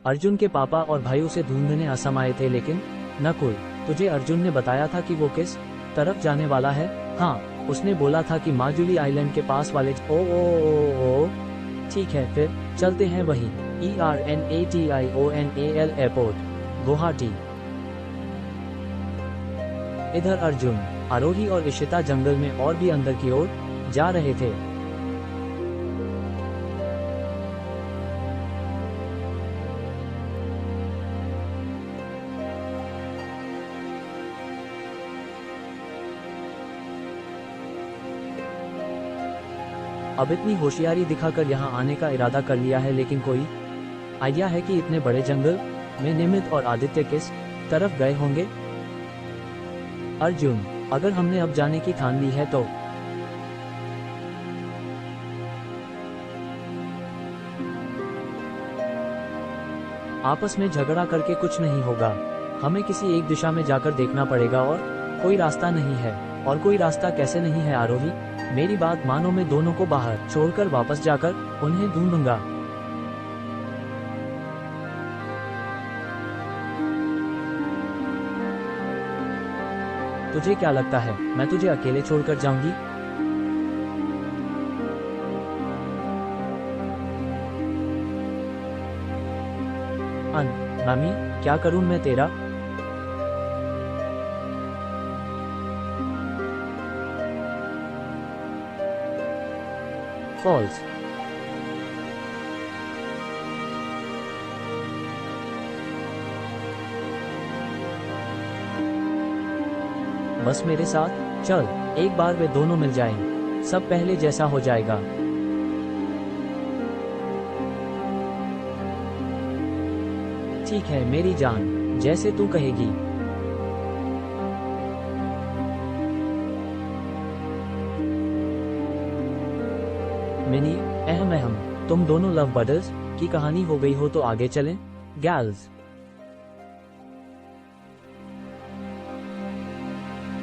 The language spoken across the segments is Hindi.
अर्जुन के पापा और भाई उसे ढूंढने असम आए थे, लेकिन नकुल, तुझे अर्जुन ने बताया था कि वो किस तरफ जाने वाला है? हाँ, उसने बोला था कि माजुली आइलैंड के पास वाले। ओ, ठीक है, फिर चलते हैं वहीं। ERNATIONAL airport, Guwahati. इधर अर्जुन, आरोही और इशिता जंगल में और भी अंदर की ओर जा रहे थे। अब इतनी होशियारी दिखाकर यहाँ आने का इरादा कर लिया है, लेकिन कोई आइडिया है कि इतने बड़े जंगल में निमित और आदित्य किस तरफ गए होंगे? अर्जुन, अगर हमने अब जाने की ठान ली है तो आपस में झगड़ा करके कुछ नहीं होगा। हमें किसी एक दिशा में जाकर देखना पड़ेगा, और कोई रास्ता नहीं है। और कोई रास्ता कैसे नहीं है आरोही? मेरी बात मानो, मैं दोनों को बाहर छोड़कर वापस जाकर उन्हें ढूंढूंगा। तुझे क्या लगता है मैं तुझे अकेले छोड़कर जाऊंगी? मामी, क्या करूं मैं तेरा? फॉल्स। बस मेरे साथ चल, एक बार वे दोनों मिल जाएं, सब पहले जैसा हो जाएगा। ठीक है मेरी जान, जैसे तू कहेगी। मिनी, अहम, तुम दोनों लव बर्ड्स की कहानी हो गई हो तो आगे चलें? गैल्स,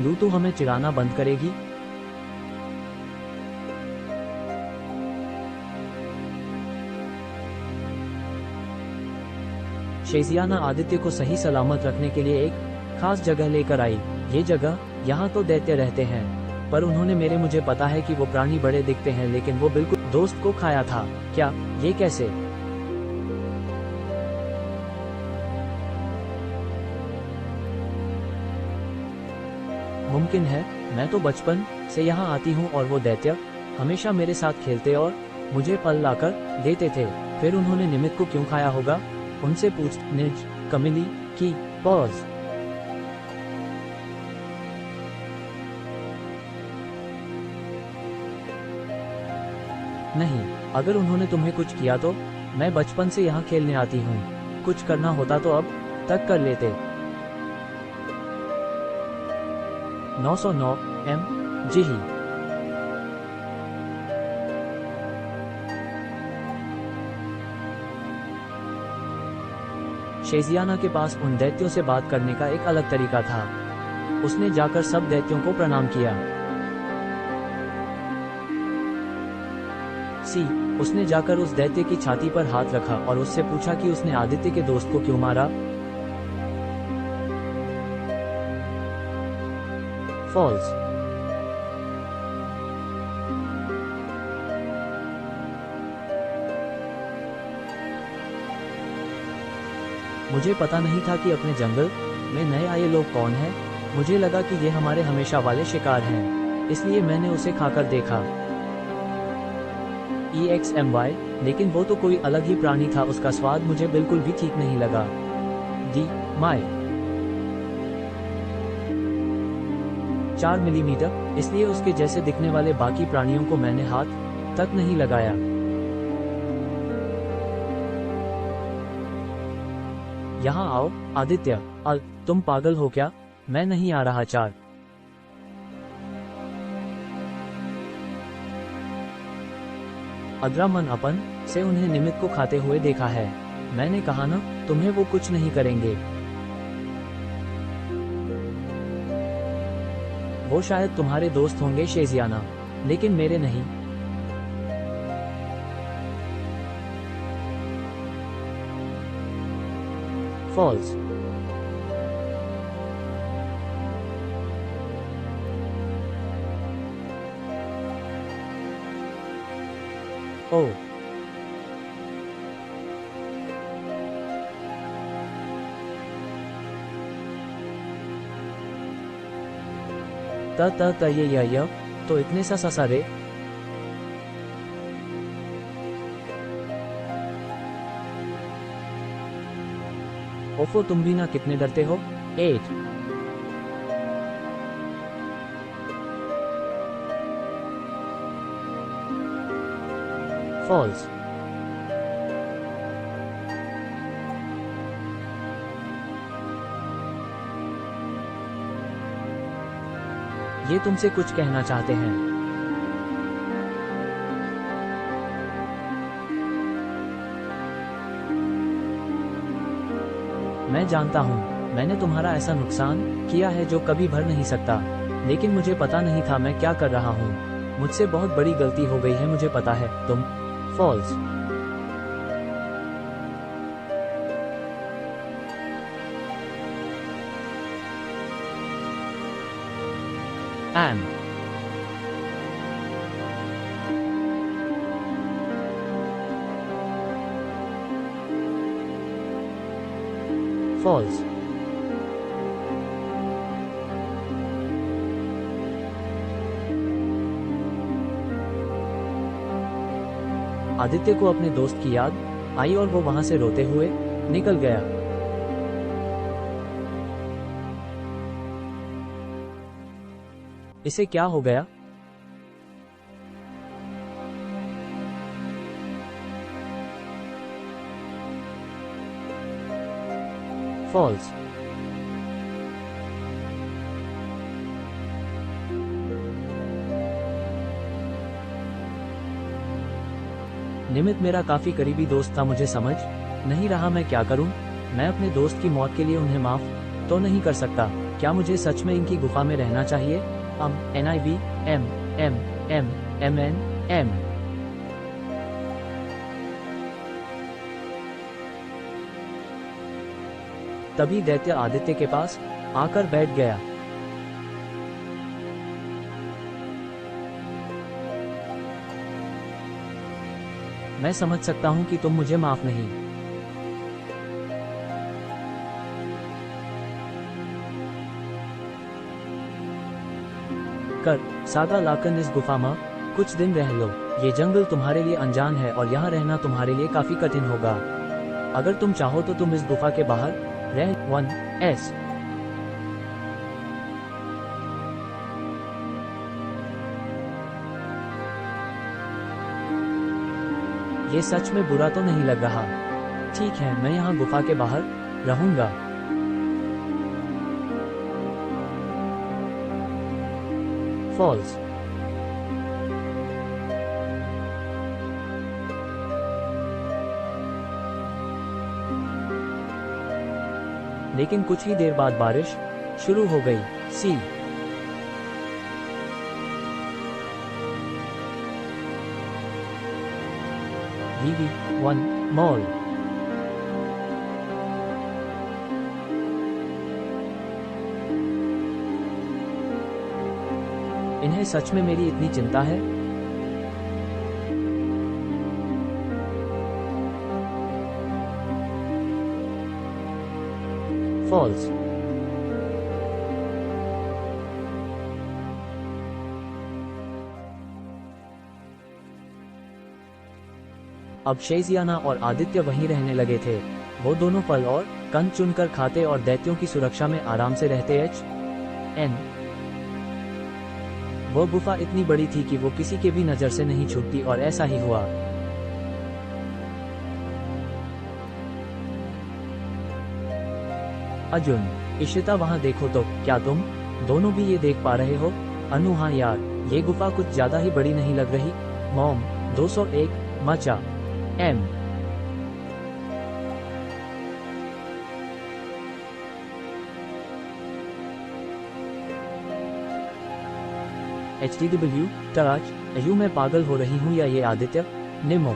लू तू हमें चिढ़ाना बंद करेगी? शेजियाना आदित्य को सही सलामत रखने के लिए एक खास जगह लेकर आई। ये जगह, यहाँ तो दैत्य रहते हैं, पर उन्होंने मुझे पता है कि वो प्राणी बड़े दिखते हैं, लेकिन वो बिल्कुल दोस्त को खाया था। क्या? ये कैसे? मुमकिन है, मैं तो बचपन से यहाँ आती हूँ और वो दैत्य हमेशा मेरे साथ खेलते और मुझे फल लाकर देते थे। फिर उन्होंने निमित को क्यों खाया होगा? उनसे पूछ। निज, कमिली की पॉज। नहीं, अगर उन्होंने तुम्हें कुछ किया तो मैं बचपन से यहाँ खेलने आती हूँ। कुछ करना होता तो अब तक कर लेते। 909 MG। शेजियाना के पास उन दैत्यों से बात करने का एक अलग तरीका था। उसने जाकर सब दैत्यों को प्रणाम किया। उसने जाकर उस दैत्य की छाती पर हाथ रखा और उससे पूछा कि उसने आदित्य के दोस्त को क्यों मारा। फॉल्स। मुझे पता नहीं था कि अपने जंगल में नए आए लोग कौन हैं। मुझे लगा कि ये हमारे हमेशा वाले शिकार हैं, इसलिए मैंने उसे खाकर देखा। EXMY, लेकिन वो तो कोई अलग ही प्राणी था। उसका स्वाद मुझे बिल्कुल भी ठीक नहीं लगा। माय 4 मिलीमीटर, इसलिए उसके जैसे दिखने वाले बाकी प्राणियों को मैंने हाथ तक नहीं लगाया। यहाँ आओ आदित्य। तुम पागल हो क्या? मैं नहीं आ रहा। 4 अद्रामन अपन से उन्हें निमित को खाते हुए देखा है। मैंने कहा ना, तुम्हें वो कुछ नहीं करेंगे। वो शायद तुम्हारे दोस्त होंगे शेजियाना, लेकिन मेरे नहीं। फॉल्स। ओ। त ये तो इतने सा सारे। ओफो, तुम भी ना कितने डरते हो। 8। फॉल्स। ये तुमसे कुछ कहना चाहते हैं। मैं जानता हूं, मैंने तुम्हारा ऐसा नुकसान किया है जो कभी भर नहीं सकता, लेकिन मुझे पता नहीं था मैं क्या कर रहा हूं। मुझसे बहुत बड़ी गलती हो गई है, मुझे पता है। तुम। फॉल्स। एम। फॉल्स। आदित्य को अपने दोस्त की याद आई और वो वहां से रोते हुए निकल गया। इसे क्या हो गया? फॉल्स। निमित मेरा काफी करीबी दोस्त था, मुझे समझ नहीं रहा मैं क्या करूं। मैं अपने दोस्त की मौत के लिए उन्हें माफ तो नहीं कर सकता। क्या मुझे सच में इनकी गुफा में रहना चाहिए? NIV M। तभी दैत्य आदित्य के पास आकर बैठ गया। मैं समझ सकता हूं कि तुम मुझे माफ नहीं कर सागा लाकन, इस गुफा में कुछ दिन रह लो। ये जंगल तुम्हारे लिए अनजान है और यहाँ रहना तुम्हारे लिए काफी कठिन होगा। अगर तुम चाहो तो तुम इस गुफा के बाहर रह 1S। ये सच में बुरा तो नहीं लग रहा। ठीक है, मैं यहाँ गुफा के बाहर रहूंगा। फॉल्स। लेकिन कुछ ही देर बाद बारिश शुरू हो गई। सी। VV1 mall. इन्हें सच में मेरी इतनी चिंता है? फॉल्स। अब शेजियाना और आदित्य वहीं रहने लगे थे। वो दोनों फल और कंद चुनकर खाते और दैत्यों की सुरक्षा में आराम से रहते। HN। वो गुफा इतनी बड़ी थी कि वो किसी के भी नजर से नहीं छूटती और ऐसा ही हुआ। अर्जुन, इशिता वहां देखो तो। क्या तुम दोनों भी ये देख पा रहे हो? अनु, हाँ यार, ये गुफा कुछ ज्यादा ही बड़ी नहीं लग रही। मॉम। 201 मचा। M। HTW टराज, अयू मैं पागल हो रही हूँ या ये आदित्य? निमो।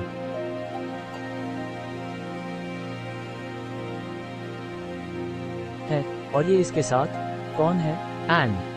है, और ये इसके साथ कौन है? एन